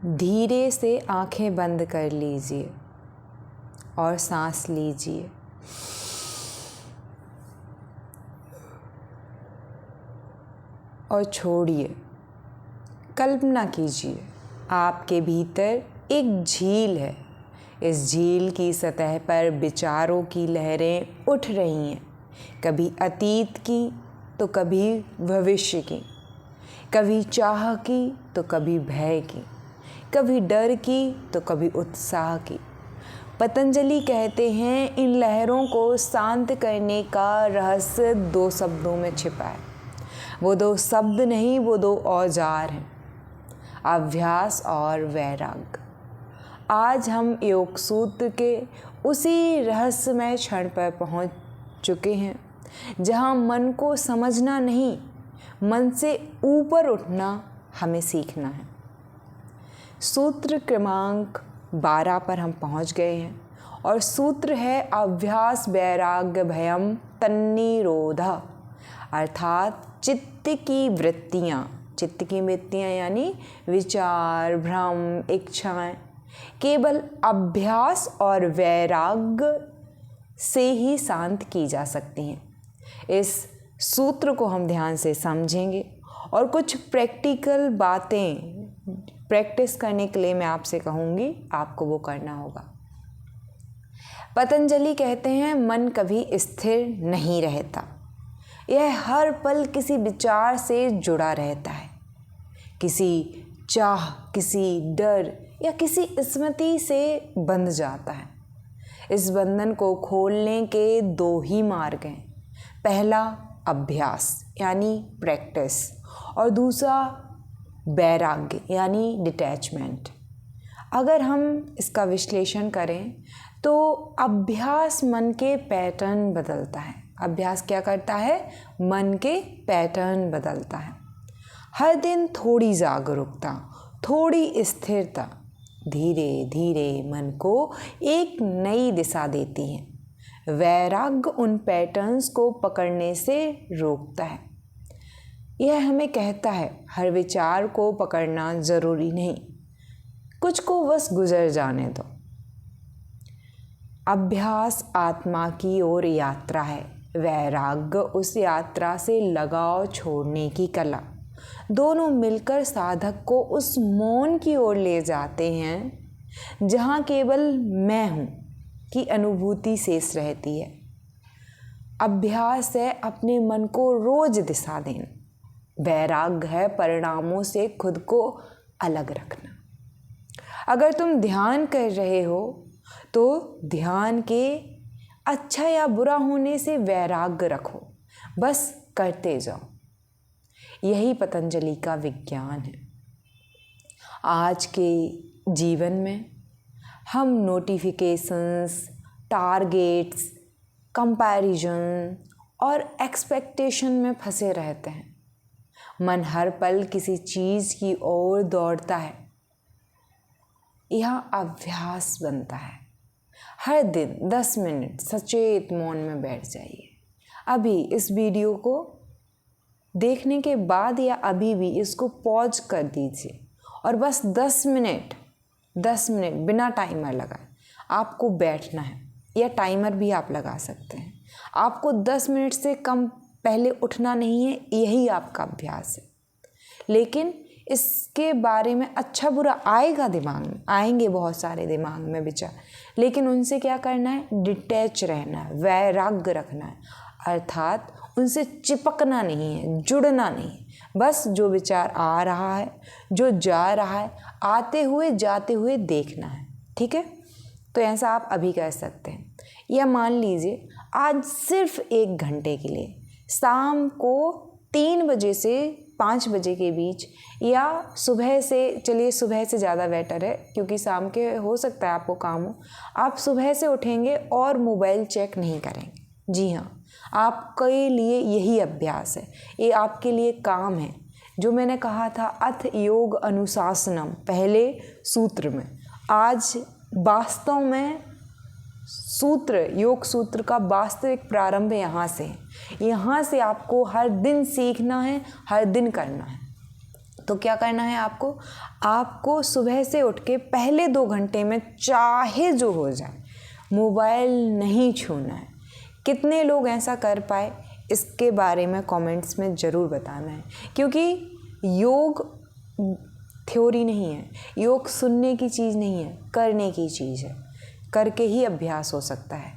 धीरे से आंखें बंद कर लीजिए और सांस लीजिए। और छोड़िए। कल्पना कीजिए आपके भीतर एक झील है। इस झील की सतह पर विचारों की लहरें उठ रही हैं, कभी अतीत की तो कभी भविष्य की, कभी चाह की तो कभी भय की, कभी डर की तो कभी उत्साह की। पतंजलि कहते हैं इन लहरों को शांत करने का रहस्य 2 शब्दों में छिपा है। वो 2 शब्द नहीं, वो 2 औजार हैं, अभ्यास और वैराग्य। आज हम योग सूत्र के उसी रहस्यमय क्षण पर पहुंच चुके हैं जहां मन को समझना नहीं, मन से ऊपर उठना हमें सीखना है। सूत्र क्रमांक 12 पर हम पहुंच गए हैं और सूत्र है अभ्यास वैराग्य भयम तन्निरोधा, अर्थात चित्त की वृत्तियाँ यानी विचार, भ्रम, इच्छाएं केवल अभ्यास और वैराग्य से ही शांत की जा सकती हैं। इस सूत्र को हम ध्यान से समझेंगे और कुछ प्रैक्टिकल बातें प्रैक्टिस करने के लिए मैं आपसे कहूँगी, आपको वो करना होगा। पतंजलि कहते हैं मन कभी स्थिर नहीं रहता, यह हर पल किसी विचार से जुड़ा रहता है, किसी चाह, किसी डर या किसी स्मृति से बंध जाता है। इस बंधन को खोलने के 2 ही मार्ग हैं, पहला अभ्यास यानी प्रैक्टिस और दूसरा वैराग्य यानी डिटैचमेंट। अगर हम इसका विश्लेषण करें तो अभ्यास मन के पैटर्न बदलता है। अभ्यास क्या करता है? मन के पैटर्न बदलता है। हर दिन थोड़ी जागरूकता, थोड़ी स्थिरता धीरे धीरे मन को एक नई दिशा देती है। वैराग्य उन पैटर्न्स को पकड़ने से रोकता है। यह हमें कहता है हर विचार को पकड़ना ज़रूरी नहीं, कुछ को बस गुजर जाने दो। अभ्यास आत्मा की ओर यात्रा है, वैराग्य उस यात्रा से लगाव छोड़ने की कला। दोनों मिलकर साधक को उस मौन की ओर ले जाते हैं जहाँ केवल मैं हूँ की अनुभूति शेष रहती है। अभ्यास है अपने मन को रोज दिशा देना, वैराग्य है परिणामों से खुद को अलग रखना। अगर तुम ध्यान कर रहे हो तो ध्यान के अच्छा या बुरा होने से वैराग्य रखो, बस करते जाओ। यही पतंजलि का विज्ञान है। आज के जीवन में हम नोटिफिकेशंस, टारगेट्स, कंपैरिजन और एक्सपेक्टेशन में फंसे रहते हैं। मन हर पल किसी चीज़ की ओर दौड़ता है। यह अभ्यास बनता है। हर दिन 10 मिनट सचेत मौन में बैठ जाइए। अभी इस वीडियो को देखने के बाद या अभी भी इसको पॉज कर दीजिए और बस 10 मिनट बिना टाइमर लगाए आपको बैठना है, या टाइमर भी आप लगा सकते हैं। आपको 10 मिनट से कम पहले उठना नहीं है, यही आपका अभ्यास है। लेकिन इसके बारे में अच्छा बुरा आएगा दिमाग में, आएंगे बहुत सारे दिमाग में विचार, लेकिन उनसे क्या करना है? डिटैच रहना है, वैराग्य रखना है, अर्थात उनसे चिपकना नहीं है, जुड़ना नहीं है। बस जो विचार आ रहा है, जो जा रहा है, आते हुए जाते हुए देखना है। ठीक है, तो ऐसा आप अभी कर सकते हैं। या मान लीजिए आज सिर्फ 1 घंटे के लिए शाम को 3 बजे से 5 बजे के बीच, या सुबह से, चलिए सुबह से ज़्यादा बेटर है क्योंकि शाम के हो सकता है आपको काम हो, आप सुबह से उठेंगे और मोबाइल चेक नहीं करेंगे। जी हाँ, आपके लिए यही अभ्यास है, ये आपके लिए काम है। जो मैंने कहा था अथ योग अनुशासनम पहले सूत्र में, आज वास्तव में योग सूत्र का वास्तविक प्रारंभ यहाँ से है। यहाँ से आपको हर दिन सीखना है, हर दिन करना है। तो तो क्या करना है आपको सुबह से उठ के पहले 2 घंटे में चाहे जो हो जाए मोबाइल नहीं छूना है। कितने लोग ऐसा कर पाए इसके बारे में कमेंट्स में ज़रूर बताना है, क्योंकि योग थ्योरी नहीं है, योग सुनने की चीज़ नहीं है, करने की चीज़ है। करके ही अभ्यास हो सकता है।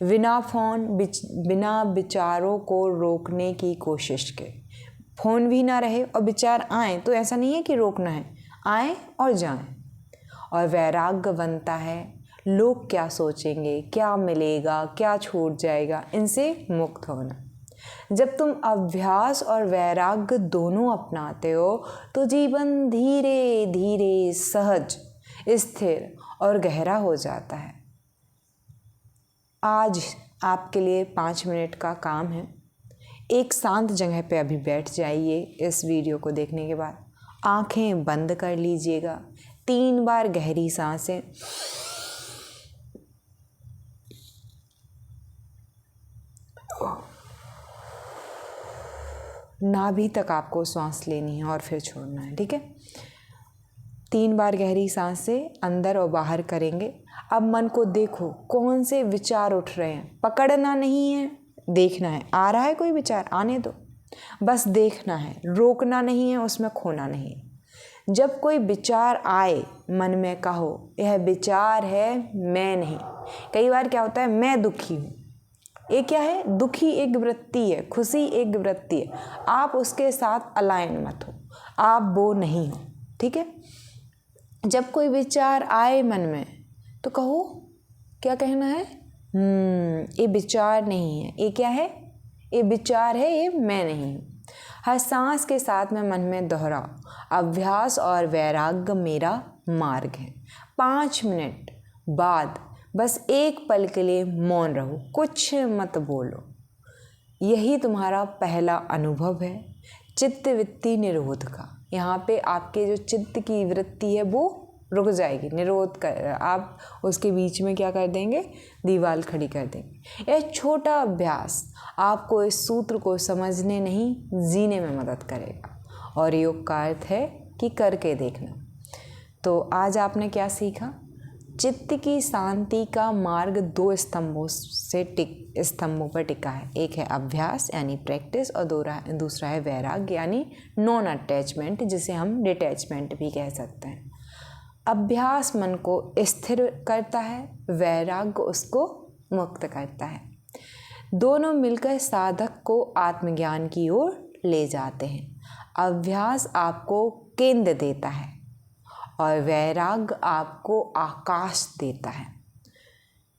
बिना फ़ोन बिना विचारों को रोकने की कोशिश के, फ़ोन भी ना रहे और विचार आए तो ऐसा नहीं है कि रोकना है, आए और जाएं। और वैराग्य बनता है लोग क्या सोचेंगे, क्या मिलेगा, क्या छूट जाएगा, इनसे मुक्त होना। जब तुम अभ्यास और वैराग्य दोनों अपनाते हो तो जीवन धीरे धीरे सहज, स्थिर और गहरा हो जाता है। आज आपके लिए 5 मिनट का काम है। एक शांत जगह पे अभी बैठ जाइए। इस वीडियो को देखने के बाद आंखें बंद कर लीजिएगा। 3 बार गहरी सांसें नाभि तक आपको सांस लेनी है और फिर छोड़ना है, ठीक है। 3 बार गहरी सांसें अंदर और बाहर करेंगे। अब मन को देखो कौन से विचार उठ रहे हैं, पकड़ना नहीं है, देखना है। आ रहा है कोई विचार, आने दो, बस देखना है, रोकना नहीं है, उसमें खोना नहीं है। जब कोई विचार आए मन में कहो यह विचार है, मैं नहीं। कई बार क्या होता है, मैं दुखी हूँ, ये क्या है, दुखी एक वृत्ति है, खुशी एक वृत्ति है। आप उसके साथ अलाइन मत हो, आप वो नहीं हो, ठीक है। जब कोई विचार आए मन में तो कहो, क्या कहना है, ये विचार नहीं है, ये क्या है, ये विचार है, ये मैं नहीं हूँ। हर सांस के साथ में मन में दोहराओ, अभ्यास और वैराग्य मेरा मार्ग है। 5 मिनट बाद बस एक पल के लिए मौन रहो, कुछ मत बोलो। यही तुम्हारा पहला अनुभव है चित्त वृत्ति निरोध का। यहाँ पे आपके जो चित्त की वृत्ति है वो रुक जाएगी, निरोध कर, आप उसके बीच में क्या कर देंगे, दीवार खड़ी कर देंगे। यह छोटा अभ्यास आपको इस सूत्र को समझने नहीं, जीने में मदद करेगा। और योग का अर्थ है कि करके देखना। तो आज आपने क्या सीखा, चित्त की शांति का मार्ग 2 स्तंभों पर टिका है। एक है अभ्यास यानी प्रैक्टिस, और दूसरा है वैराग्य यानी नॉन अटैचमेंट, जिसे हम डिटैचमेंट भी कह सकते हैं। अभ्यास मन को स्थिर करता है, वैराग्य उसको मुक्त करता है। दोनों मिलकर साधक को आत्मज्ञान की ओर ले जाते हैं। अभ्यास आपको केंद्र देता है और वैराग्य आपको आकाश देता है।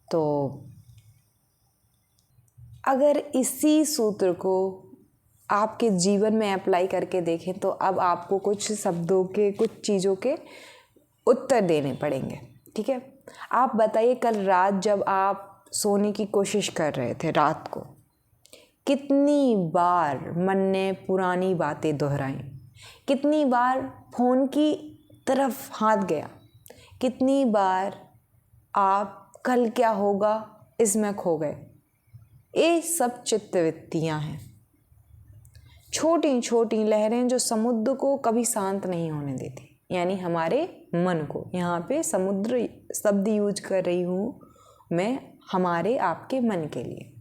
तो अगर इसी सूत्र को आपके जीवन में अप्लाई करके देखें तो अब आपको कुछ शब्दों के, कुछ चीज़ों के उत्तर देने पड़ेंगे, ठीक है। आप बताइए, कल रात जब आप सोने की कोशिश कर रहे थे रात को, कितनी बार मन ने पुरानी बातें दोहराई, कितनी बार फ़ोन की तरफ हाथ गया, कितनी बार आप कल क्या होगा इसमें खो गए। ये सब चित्तवृत्तियाँ हैं, छोटी छोटी लहरें जो समुद्र को कभी शांत नहीं होने देती, यानी हमारे मन को। यहाँ पे समुद्र शब्द यूज कर रही हूँ मैं हमारे आपके मन के लिए।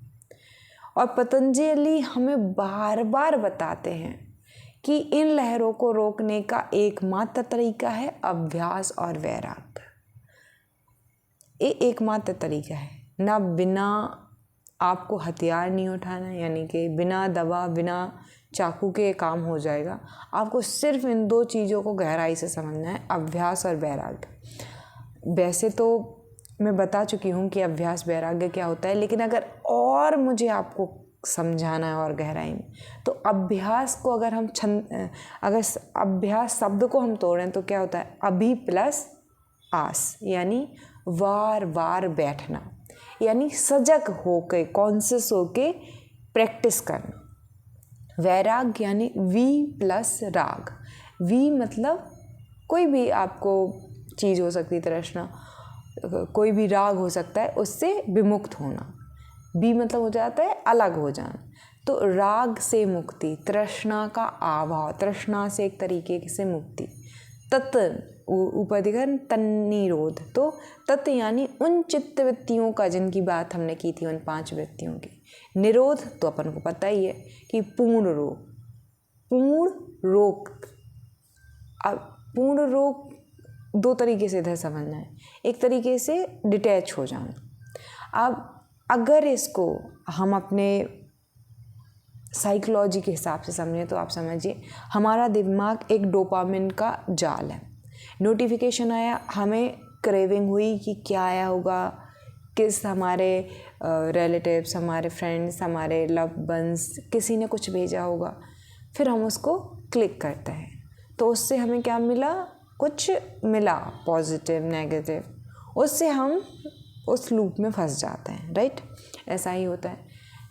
और पतंजलि हमें बार बार बताते हैं कि इन लहरों को रोकने का एकमात्र तरीका है अभ्यास और वैराग्य। ये एकमात्र तरीका है ना, बिना आपको हथियार नहीं उठाना, यानी कि बिना दवा, बिना चाकू के काम हो जाएगा। आपको सिर्फ इन 2 चीज़ों को गहराई से समझना है, अभ्यास और वैराग्य। वैसे तो मैं बता चुकी हूँ कि अभ्यास वैराग्य क्या होता है, लेकिन अगर और मुझे आपको समझाना है और गहराई में, तो अभ्यास को अगर हम अगर अभ्यास शब्द को हम तोड़ें तो क्या होता है, अभी प्लस आस, यानी वार वार बैठना, यानी सजग होके, कॉन्शियस होके प्रैक्टिस करना। वैराग्य यानी वी प्लस राग। वी मतलब कोई भी आपको चीज़ हो सकती है, तृष्णा, कोई भी राग हो सकता है, उससे विमुक्त होना। बी मतलब हो जाता है अलग हो जाना। तो राग से मुक्ति, तृष्णा का अभाव, तृष्णा से एक तरीके से मुक्ति। तत् ऊपर दिखा तन्निरोध, तो तत् यानी उन चित्तवृत्तियों का जिनकी बात हमने की थी, उन 5 वृत्तियों की। निरोध तो अपन को पता ही है कि पूर्ण रोग, पूर्ण रोग। अब पूर्ण रोग 2 तरीके से इधर समझना है। एक तरीके से डिटैच हो जाना। अब अगर इसको हम अपने साइकोलॉजी के हिसाब से समझें तो आप समझिए हमारा दिमाग एक डोपामिन का जाल है। नोटिफिकेशन आया, हमें क्रेविंग हुई कि क्या आया होगा, किस हमारे रिलेटिव्स, हमारे फ्रेंड्स, हमारे लव वंस, किसी ने कुछ भेजा होगा, फिर हम उसको क्लिक करते हैं। तो उससे हमें क्या मिला, कुछ मिला, पॉजिटिव नेगेटिव, उससे हम उस लूप में फंस जाते हैं, राइट। ऐसा ही होता है।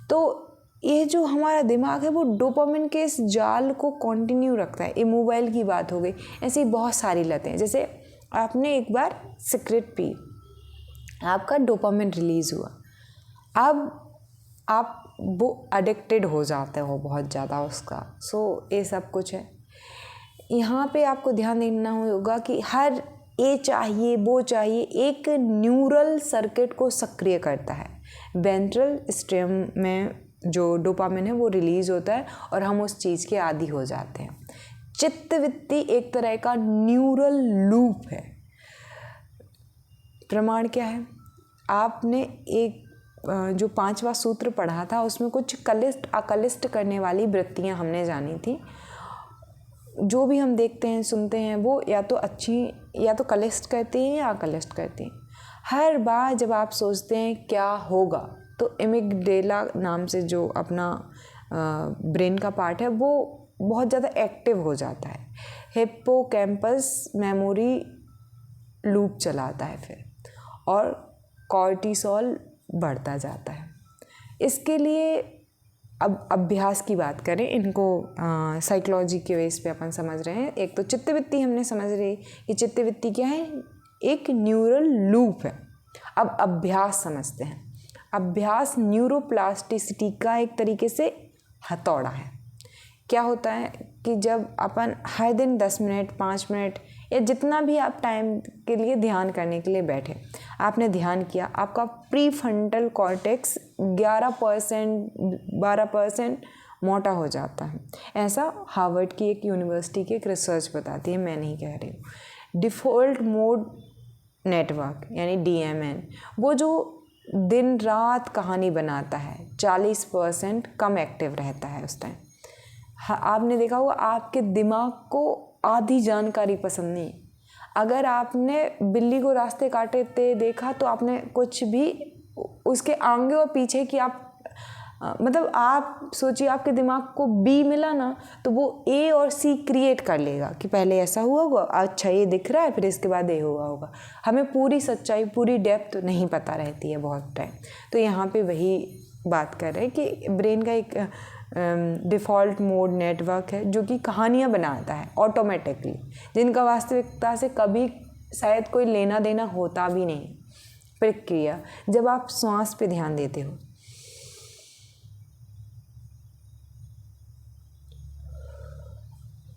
तो ये जो हमारा दिमाग है वो डोपामिन के इस जाल को कंटिन्यू रखता है। ये मोबाइल की बात हो गई, ऐसी बहुत सारी लतें। जैसे आपने एक बार सिगरेट पी, आपका डोपामिन रिलीज़ हुआ, अब आप वो एडिक्टेड हो जाते हो बहुत ज़्यादा उसका। सो ये सब कुछ है। यहाँ पे आपको ध्यान देना होगा कि हर ये चाहिए वो चाहिए एक न्यूरल सर्किट को सक्रिय करता है। वेंट्रल स्ट्रीम में जो डोपामिन है वो रिलीज़ होता है और हम उस चीज़ के आदी हो जाते हैं। चित्तवृत्ति एक तरह का न्यूरल लूप है। प्रमाण क्या है, आपने एक जो 5वां सूत्र पढ़ा था उसमें कुछ कलिष्ट अकलिष्ट करने वाली वृत्तियां हमने जानी थी। जो भी हम देखते हैं सुनते हैं वो या तो अच्छी या तो कलिष्ट करती हैं या अकलिष्ट करती हैं। हर बार जब आप सोचते हैं क्या होगा, तो एमिगडेला नाम से जो अपना ब्रेन का पार्ट है वो बहुत ज़्यादा एक्टिव हो जाता है। हिप्पोकैम्पस मेमोरी लूप चलाता है फिर, और कॉर्टिसोल बढ़ता जाता है। इसके लिए अब अभ्यास की बात करें, इनको साइकोलॉजी के बेस पे अपन समझ रहे हैं। एक तो चित्तवृत्ति हमने समझ रही कि चित्तवृत्ति क्या है, एक न्यूरल लूप है। अब अभ्यास समझते हैं। अभ्यास न्यूरोप्लास्टिसिटी का एक तरीके से हथौड़ा है। क्या होता है कि जब अपन हर दिन 10 मिनट 5 मिनट या जितना भी आप टाइम के लिए ध्यान करने के लिए बैठे, आपने ध्यान किया, आपका प्रीफ्रंटल कॉर्टेक्स 12% मोटा हो जाता है। ऐसा हार्वर्ड की एक यूनिवर्सिटी की एक रिसर्च बताती है, मैं नहीं कह रही हूँ। डिफ़ॉल्ट मोड नेटवर्क यानी DMN, वो जो दिन रात कहानी बनाता है, 40% कम एक्टिव रहता है उस टाइम। आपने देखा होगा आपके दिमाग को आधी जानकारी पसंद नहीं। अगर आपने बिल्ली को रास्ते काटते देखा तो आपने कुछ भी उसके आगे और पीछे की आप मतलब आप सोचिए आपके दिमाग को B मिला ना, तो वो A और C क्रिएट कर लेगा कि पहले ऐसा हुआ होगा, अच्छा ये दिख रहा है, फिर इसके बाद ये हुआ होगा। हमें पूरी सच्चाई पूरी डेप्थ नहीं पता रहती है बहुत टाइम। तो यहाँ पे वही बात कर रहे हैं कि ब्रेन का एक डिफ़ॉल्ट मोड नेटवर्क है जो कि कहानियाँ बनाता है ऑटोमेटिकली, जिनका वास्तविकता से कभी शायद कोई लेना देना होता भी नहीं। प्रक्रिया, जब आप श्वास पे ध्यान देते हो,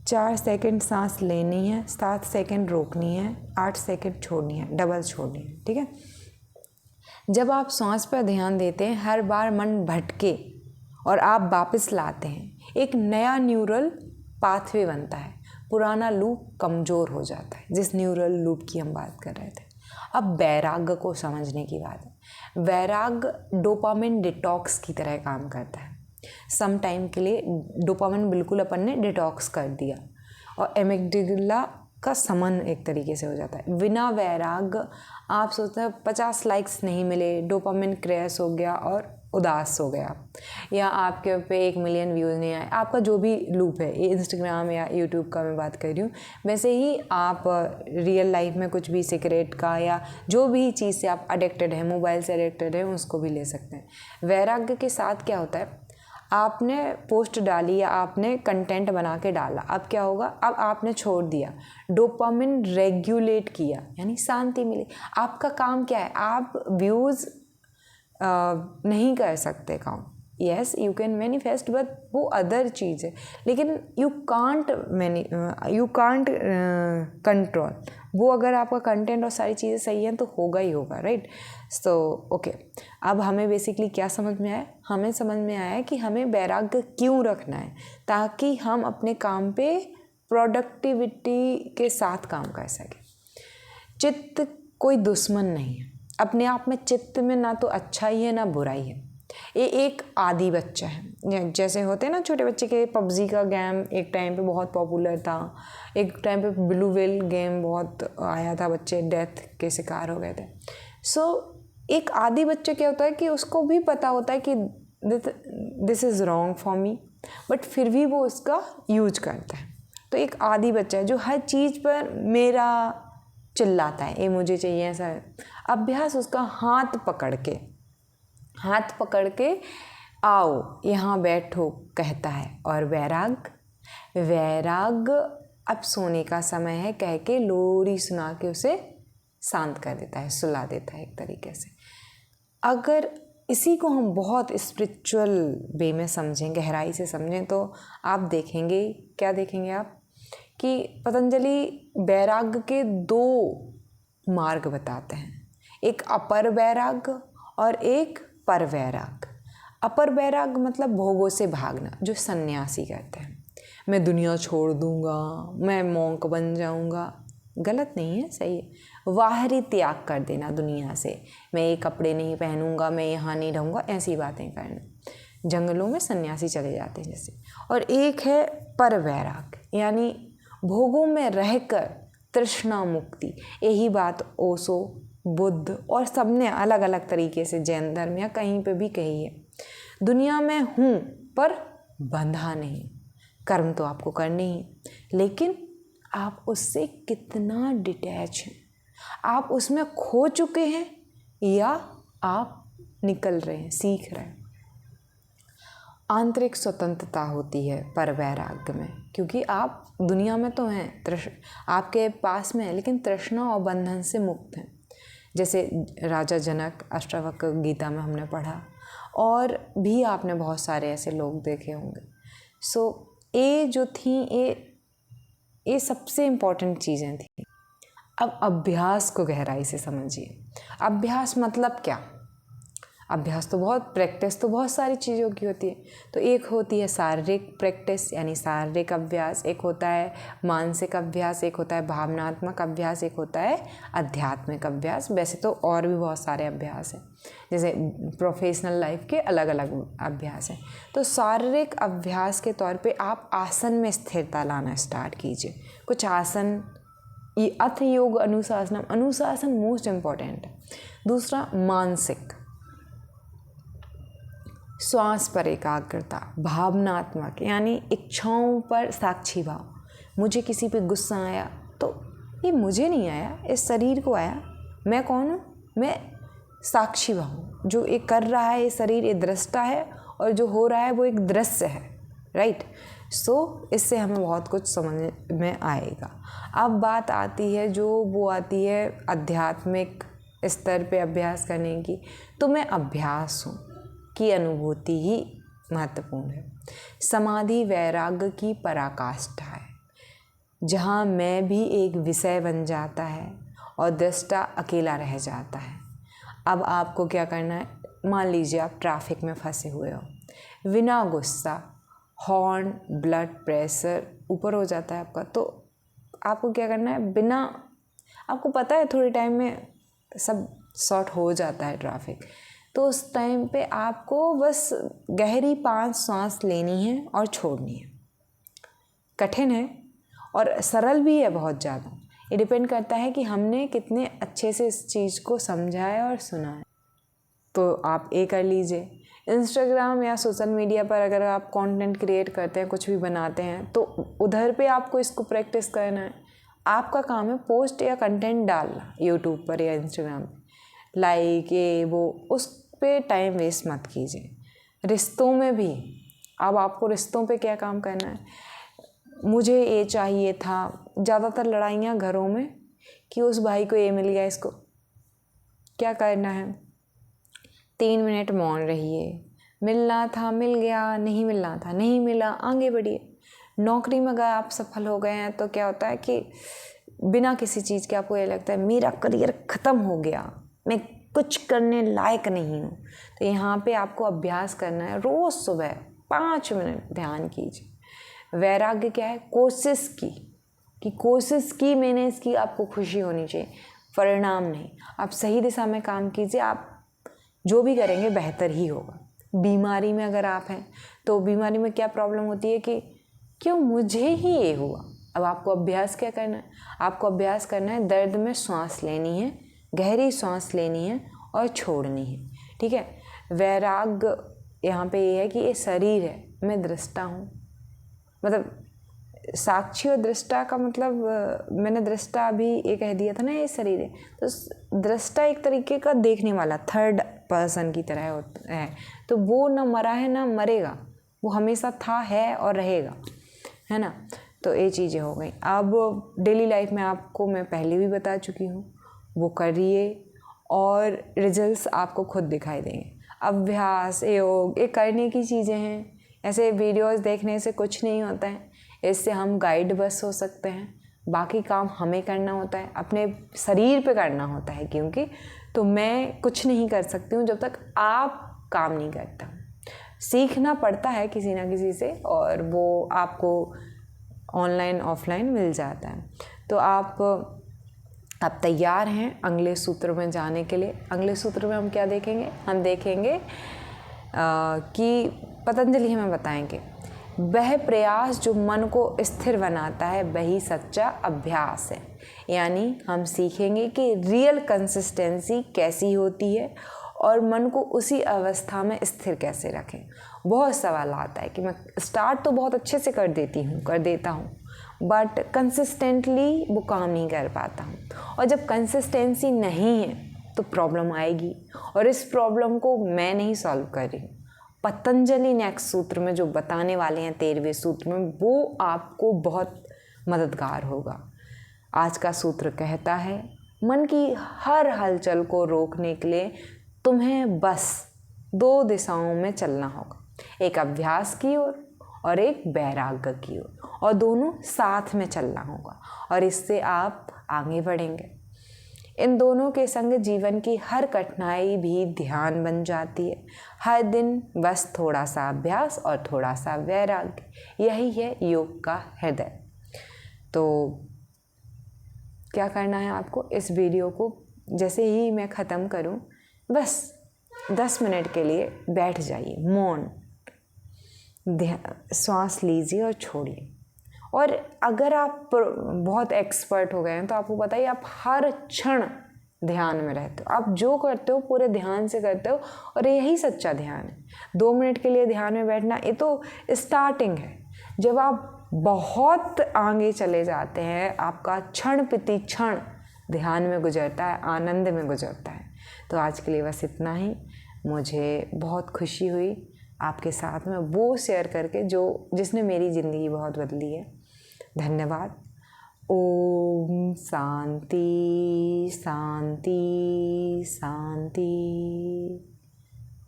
4 सेकंड सांस लेनी है, 7 सेकंड रोकनी है, 8 सेकंड छोड़नी है, डबल छोड़नी है, ठीक है। जब आप सांस पर ध्यान देते हैं, हर बार मन भटके और आप वापस लाते हैं, एक नया न्यूरल पाथवे बनता है, पुराना लूप कमज़ोर हो जाता है, जिस न्यूरल लूप की हम बात कर रहे थे। अब वैराग्य को समझने की बात है। वैराग्य डोपामिन डिटॉक्स की तरह काम करता है। सम टाइम के लिए डोपामिन बिल्कुल अपन ने डिटॉक्स कर दिया और एमिगडाला का समन एक तरीके से हो जाता है। बिना वैराग्य आप सोचते हैं 50 लाइक्स नहीं मिले, डोपामिन क्रैश हो गया और उदास हो गया, या आपके पे 1 मिलियन व्यूज़ नहीं आए, आपका जो भी लूप है, ये इंस्टाग्राम या यूट्यूब का मैं बात कर रही हूँ, वैसे ही आप रियल लाइफ में कुछ भी सिगरेट का या जो भी चीज़ से आप अडिक्टेड हैं, मोबाइल से अडिक्टेड हैं, उसको भी ले सकते हैं। वैराग्य के साथ क्या होता है, आपने पोस्ट डाली या आपने कंटेंट बना के डाला, अब क्या होगा, अब आपने छोड़ दिया, डोपामिन रेगुलेट किया, यानी शांति मिली। आपका काम क्या है, आप व्यूज़ नहीं कर सकते count, yes you can manifest, but वो अदर चीज़ है, लेकिन यू कांट कंट्रोल वो। अगर आपका कंटेंट और सारी चीज़ें सही हैं तो होगा ही होगा, राइट। सो ओके, अब हमें बेसिकली क्या समझ में आया? हमें समझ में आया कि हमें वैराग्य क्यों रखना है, ताकि हम अपने काम पे प्रोडक्टिविटी के साथ काम कर सकें। चित्त कोई दुश्मन नहीं है, अपने आप में चित्त में ना तो अच्छा ही है ना बुराई है। ये एक आदी बच्चा है, जैसे होते हैं ना छोटे बच्चे के। पबजी का गेम एक टाइम पे बहुत पॉपुलर था, एक टाइम पे ब्लू व्हेल गेम बहुत आया था, बच्चे डेथ के शिकार हो गए थे। सो एक आदी बच्चे क्या होता है कि उसको भी पता होता है कि this is wrong for me, but फिर भी वो उसका यूज करता है। तो एक आदी बच्चा है जो हर चीज़ पर मेरा चिल्लाता है, ये मुझे चाहिए ऐसा है। अभ्यास उसका हाथ पकड़ के आओ यहाँ बैठो कहता है। और वैराग अब सोने का समय है कह के लोरी सुना के उसे शांत कर देता है, सुला देता है एक तरीके से। अगर इसी को हम बहुत स्पिरिचुअल वे में समझें, गहराई से समझें, तो आप देखेंगे, क्या देखेंगे आप, कि पतंजलि वैराग्य के 2 मार्ग बताते हैं, एक अपर वैराग्य और एक पर वैराग्य। अपर वैराग्य मतलब भोगों से भागना, जो सन्यासी करते हैं। मैं दुनिया छोड़ दूंगा, मैं मॉन्क बन जाऊंगा। गलत नहीं है, सही है। बाहरी त्याग कर देना दुनिया से, मैं ये कपड़े नहीं पहनूंगा, मैं यहाँ नहीं रहूँगा, ऐसी बातें करना। जंगलों में सन्यासी चले जाते हैं जैसे। और एक है पर वैराग्य, यानी भोगों में रहकर तृष्णा मुक्ति। यही बात ओशो, बुद्ध और सबने अलग अलग तरीके से, जैन धर्म या कहीं पे भी कही है। दुनिया में हूँ पर बंधा नहीं, कर्म तो आपको करने ही, लेकिन आप उससे कितना डिटैच हैं, आप उसमें खो चुके हैं या आप निकल रहे हैं, सीख रहे हैं। आंतरिक स्वतंत्रता होती है पर वैराग्य में, क्योंकि आप दुनिया में तो हैं, आपके पास में है, लेकिन तृष्णा और बंधन से मुक्त हैं। जैसे राजा जनक, अष्टावक्र गीता में हमने पढ़ा, और भी आपने बहुत सारे ऐसे लोग देखे होंगे। सो ये जो थी, ये सबसे इम्पॉर्टेंट चीज़ें थी। अब अभ्यास को गहराई से समझिए। अभ्यास मतलब क्या? अभ्यास तो प्रैक्टिस तो बहुत सारी चीज़ों की होती है। तो एक होती है शारीरिक प्रैक्टिस, यानी शारीरिक अभ्यास, एक होता है मानसिक अभ्यास, एक होता है भावनात्मक अभ्यास, एक होता है आध्यात्मिक अभ्यास। वैसे तो और भी बहुत सारे अभ्यास हैं, जैसे प्रोफेशनल लाइफ के अलग अलग अभ्यास हैं। तो शारीरिक अभ्यास के तौर पे आप आसन में स्थिरता लाना स्टार्ट कीजिए। कुछ आसन, अथ योग अनुशासन मोस्ट इम्पॉर्टेंट है। दूसरा मानसिक, श्वास पर एकाग्रता, भावनात्मक, यानी इच्छाओं पर साक्षी भाव। मुझे किसी पे गुस्सा आया तो ये मुझे नहीं आया, इस शरीर को आया, मैं कौन हूँ? मैं साक्षी भाव हूँ। जो ये कर रहा है ये शरीर, ये दृष्टा है, और जो हो रहा है वो एक दृश्य है, राइट। सो इससे हमें बहुत कुछ समझ में आएगा। अब बात आती है वो आती है आध्यात्मिक स्तर पे अभ्यास करने की। तो मैं अभ्यास हूँ की अनुभूति ही महत्वपूर्ण है। समाधि वैराग्य की पराकाष्ठा है, जहाँ मैं भी एक विषय बन जाता है और दृष्टा अकेला रह जाता है। अब आपको क्या करना है? मान लीजिए आप ट्रैफिक में फंसे हुए हो, बिना गुस्सा, हॉर्न, ब्लड प्रेशर ऊपर हो जाता है आपका, तो आपको क्या करना है? बिना, आपको पता है थोड़े टाइम में सब सॉर्ट हो जाता है ट्रैफिक, तो उस टाइम पे आपको बस गहरी 5 सांस लेनी है और छोड़नी है। कठिन है और सरल भी है बहुत ज़्यादा। ये डिपेंड करता है कि हमने कितने अच्छे से इस चीज़ को समझा है और सुना है। तो आप ये कर लीजिए। इंस्टाग्राम या सोशल मीडिया पर अगर आप कंटेंट क्रिएट करते हैं, कुछ भी बनाते हैं, तो उधर पे आपको इसको प्रैक्टिस करना है। आपका काम है पोस्ट या कंटेंट डालना यूट्यूब पर या इंस्टाग्राम पर, लाइक ये वो, उस पे टाइम वेस्ट मत कीजिए। रिश्तों में भी, अब आपको रिश्तों पे क्या काम करना है? मुझे ये चाहिए था, ज़्यादातर लड़ाइयाँ घरों में कि उस भाई को ये मिल गया, इसको क्या करना है? 3 मिनट मौन रहिए, मिलना था मिल गया, नहीं मिलना था नहीं मिला, आगे बढ़िए। नौकरी में अगर आप सफल हो गए हैं तो क्या होता है कि बिना किसी चीज़ के आपको ये लगता है मेरा करियर ख़त्म हो गया, मैं कुछ करने लायक नहीं हूँ। तो यहाँ पे आपको अभ्यास करना है, रोज़ सुबह 5 मिनट ध्यान कीजिए। वैराग्य क्या है? कोशिश की कोशिश की मैंने, इसकी आपको खुशी होनी चाहिए, परिणाम नहीं। आप सही दिशा में काम कीजिए, आप जो भी करेंगे बेहतर ही होगा। बीमारी में अगर आप हैं तो बीमारी में क्या प्रॉब्लम होती है कि क्यों मुझे ही ये हुआ। अब आपको अभ्यास क्या करना है? आपको अभ्यास करना है दर्द में सांस लेनी है, गहरी सांस लेनी है और छोड़नी है, ठीक है। वैराग्य यहाँ पे ये है कि ये शरीर है, मैं दृष्टा हूँ, मतलब साक्षी और दृष्टा का मतलब मैंने दृष्टा अभी ये कह दिया था ना, ये शरीर है। तो दृष्टा एक तरीके का देखने वाला, थर्ड पर्सन की तरह होता है। तो वो ना मरा है ना मरेगा, वो हमेशा था, है और रहेगा, है ना। तो ये चीज़ें हो गई। अब डेली लाइफ में आपको मैं पहले भी बता चुकी हूँ, वो करिए और रिजल्ट्स आपको खुद दिखाई देंगे। अभ्यास, योग, ये करने की चीज़ें हैं, ऐसे वीडियोस देखने से कुछ नहीं होता है। इससे हम गाइड बस हो सकते हैं, बाकी काम हमें करना होता है, अपने शरीर पे करना होता है, क्योंकि तो मैं कुछ नहीं कर सकती हूँ जब तक आप काम नहीं करता। सीखना पड़ता है किसी ना किसी से, और वो आपको ऑनलाइन ऑफलाइन मिल जाता है। तो आप तैयार हैं अगले सूत्र में जाने के लिए? अगले सूत्र में हम क्या देखेंगे? हम देखेंगे कि पतंजलि हमें बताएंगे, वह प्रयास जो मन को स्थिर बनाता है वही सच्चा अभ्यास है। यानी हम सीखेंगे कि रियल कंसिस्टेंसी कैसी होती है और मन को उसी अवस्था में स्थिर कैसे रखें। बहुत सवाल आता है कि मैं स्टार्ट तो बहुत अच्छे से कर देता हूँ बट कंसिस्टेंटली वो काम नहीं कर पाता हूँ। और जब कंसिस्टेंसी नहीं है तो प्रॉब्लम आएगी, और इस प्रॉब्लम को मैं नहीं सॉल्व कर रही हूँ। पतंजलि नेक्स्ट सूत्र में जो बताने वाले हैं 13वें सूत्र में, वो आपको बहुत मददगार होगा। आज का सूत्र कहता है, मन की हर हलचल को रोकने के लिए तुम्हें बस 2 दिशाओं में चलना होगा, एक अभ्यास की ओर और एक वैराग्य की ओर, और दोनों साथ में चलना होगा, और इससे आप आगे बढ़ेंगे। इन दोनों के संग जीवन की हर कठिनाई भी ध्यान बन जाती है। हर दिन बस थोड़ा सा अभ्यास और थोड़ा सा वैराग्य, यही है योग का हृदय। तो क्या करना है आपको? इस वीडियो को जैसे ही मैं ख़त्म करूं, बस 10 मिनट के लिए बैठ जाइए, मौन, श्वास लीजिए और छोड़िए। और अगर आप बहुत एक्सपर्ट हो गए हैं तो आपको पता है आप हर क्षण ध्यान में रहते हो, आप जो करते हो पूरे ध्यान से करते हो, और यही सच्चा ध्यान है। 2 मिनट के लिए ध्यान में बैठना ये तो स्टार्टिंग है। जब आप बहुत आगे चले जाते हैं, आपका क्षण प्रति क्षण ध्यान में गुजरता है, आनंद में गुजरता है। तो आज के लिए बस इतना ही। मुझे बहुत खुशी हुई आपके साथ में वो शेयर करके जिसने मेरी ज़िंदगी बहुत बदली है। धन्यवाद। ओम शांति शांति शांति।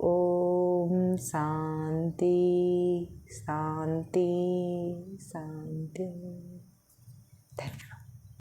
ओम शांति शांति शांति। धन्यवाद।